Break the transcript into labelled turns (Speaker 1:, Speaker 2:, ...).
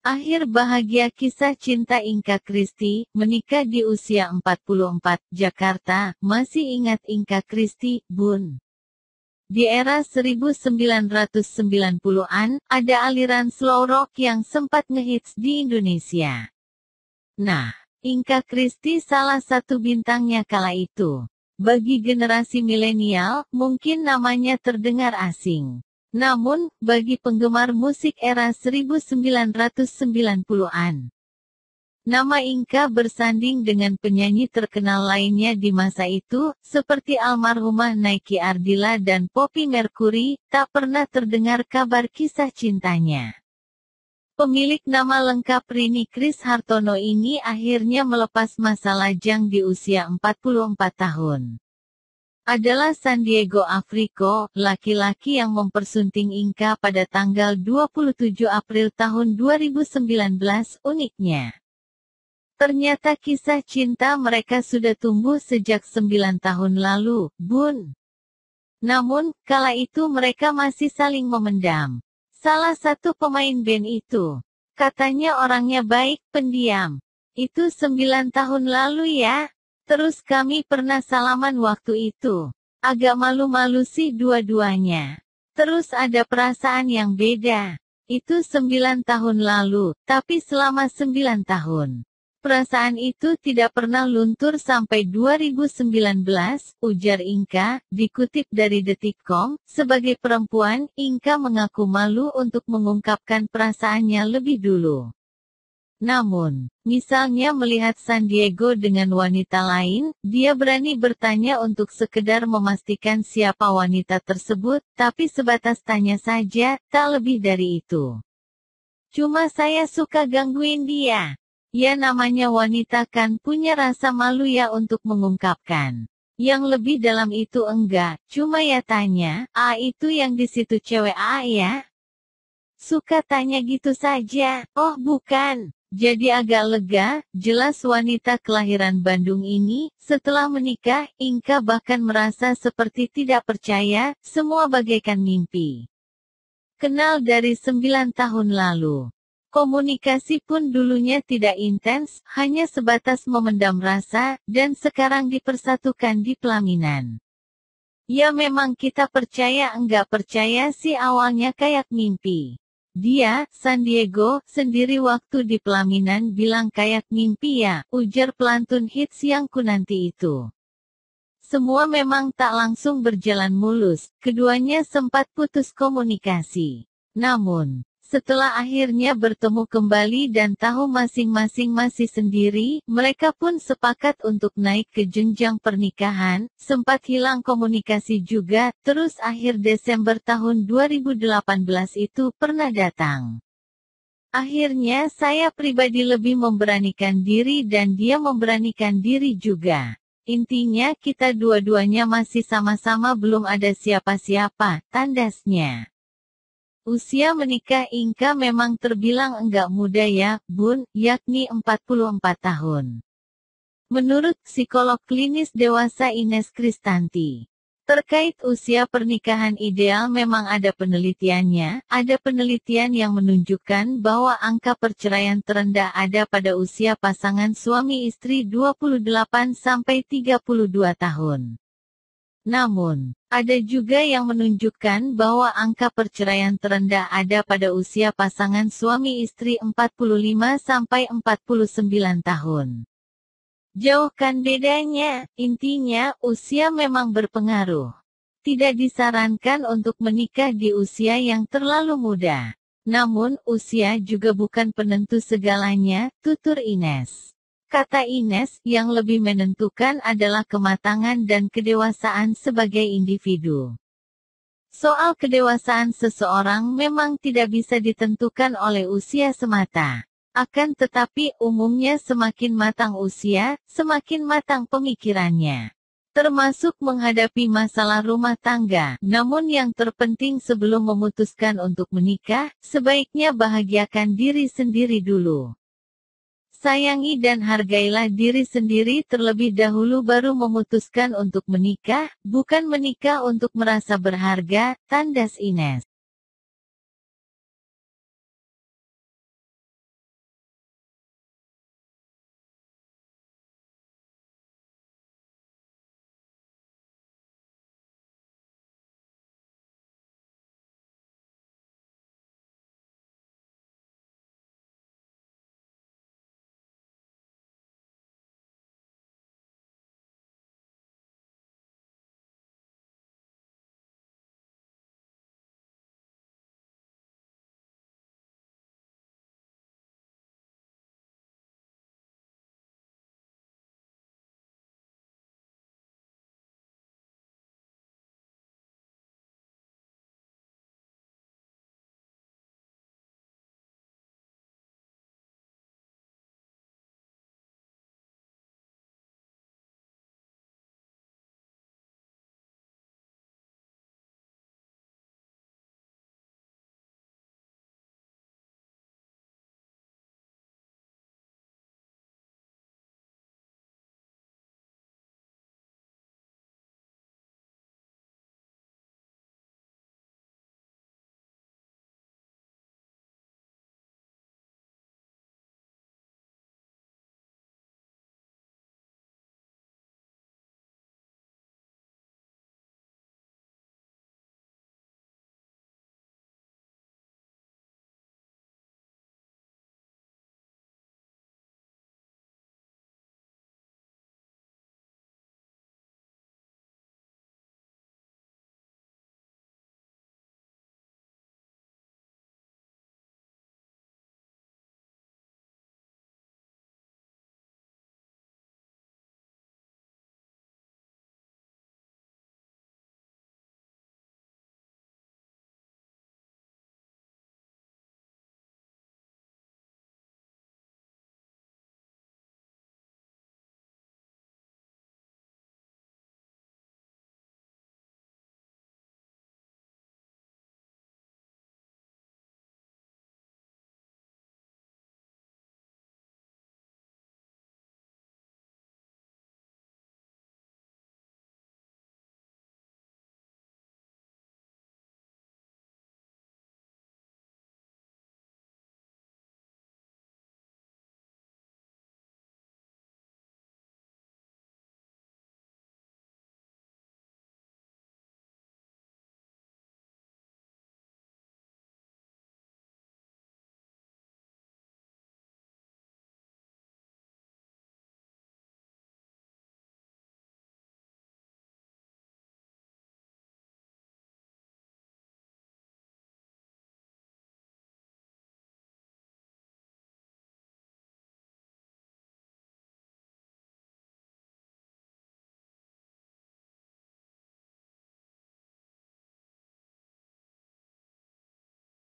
Speaker 1: Akhir bahagia kisah cinta Inka Christy, menikah di usia 44, Jakarta. Masih ingat Inka Christy, Bun? Di era 1990-an, ada aliran slow rock yang sempat ngehits di Indonesia. Nah, Inka Christy salah satu bintangnya kala itu. Bagi generasi milenial, mungkin namanya terdengar asing. Namun, bagi penggemar musik era 1990-an, nama Inka bersanding dengan penyanyi terkenal lainnya di masa itu, seperti almarhumah Nike Ardilla dan Poppy Mercury. Tak pernah terdengar kabar kisah cintanya. Pemilik nama lengkap Rini Kris Hartono ini akhirnya melepas masa lajang di usia 44 tahun. Adalah San Diego Afriko, laki-laki yang mempersunting Inka pada tanggal 27 April tahun 2019. Uniknya, ternyata kisah cinta mereka sudah tumbuh sejak 9 tahun lalu, Bun. Namun, kala itu mereka masih saling memendam. Salah satu pemain band itu, katanya orangnya baik, pendiam. Itu 9 tahun lalu ya. Terus kami pernah salaman waktu itu. Agak malu-malu sih dua-duanya. Terus ada perasaan yang beda. Itu 9 tahun lalu, tapi selama 9 tahun. Perasaan itu tidak pernah luntur sampai 2019, ujar Inka, dikutip dari Detik.com. Sebagai perempuan, Inka mengaku malu untuk mengungkapkan perasaannya lebih dulu. Namun, misalnya melihat San Diego dengan wanita lain, dia berani bertanya untuk sekedar memastikan siapa wanita tersebut, tapi sebatas tanya saja, tak lebih dari itu. Cuma saya suka gangguin dia. Ya namanya wanita kan punya rasa malu ya untuk mengungkapkan. Yang lebih dalam itu enggak, cuma ya tanya, itu yang di situ cewek ya? Suka tanya gitu saja, oh bukan. Jadi agak lega, jelas wanita kelahiran Bandung ini, setelah menikah, Inka bahkan merasa seperti tidak percaya, semua bagaikan mimpi. Kenal dari 9 tahun lalu. Komunikasi pun dulunya tidak intens, hanya sebatas memendam rasa, dan sekarang dipersatukan di pelaminan. Ya memang kita percaya enggak percaya sih awalnya kayak mimpi. Dia, San Diego, sendiri waktu di pelaminan bilang kayak mimpi ya, ujar pelantun hits yang kunanti itu. Semua memang tak langsung berjalan mulus, keduanya sempat putus komunikasi. Namun, setelah akhirnya bertemu kembali dan tahu masing-masing masih sendiri, mereka pun sepakat untuk naik ke jenjang pernikahan. Sempat hilang komunikasi juga, terus akhir Desember tahun 2018 itu pernah datang. Akhirnya saya pribadi lebih memberanikan diri dan dia memberanikan diri juga. Intinya kita dua-duanya masih sama-sama belum ada siapa-siapa, tandasnya. Usia menikah Inka memang terbilang enggak muda ya, Bun, yakni 44 tahun. Menurut psikolog klinis dewasa Ines Kristanti, terkait usia pernikahan ideal memang ada penelitiannya. Ada penelitian yang menunjukkan bahwa angka perceraian terendah ada pada usia pasangan suami istri 28-32 tahun. Namun, ada juga yang menunjukkan bahwa angka perceraian terendah ada pada usia pasangan suami istri 45-49 tahun. Jauhkan bedanya, intinya usia memang berpengaruh. Tidak disarankan untuk menikah di usia yang terlalu muda. Namun, usia juga bukan penentu segalanya, tutur Ines. Kata Ines, yang lebih menentukan adalah kematangan dan kedewasaan sebagai individu. Soal kedewasaan seseorang memang tidak bisa ditentukan oleh usia semata. Akan tetapi umumnya semakin matang usia, semakin matang pemikirannya. Termasuk menghadapi masalah rumah tangga. Namun yang terpenting sebelum memutuskan untuk menikah, sebaiknya bahagiakan diri sendiri dulu. Sayangi dan hargailah diri sendiri terlebih dahulu baru memutuskan untuk menikah, bukan menikah untuk merasa berharga, tandas Ines.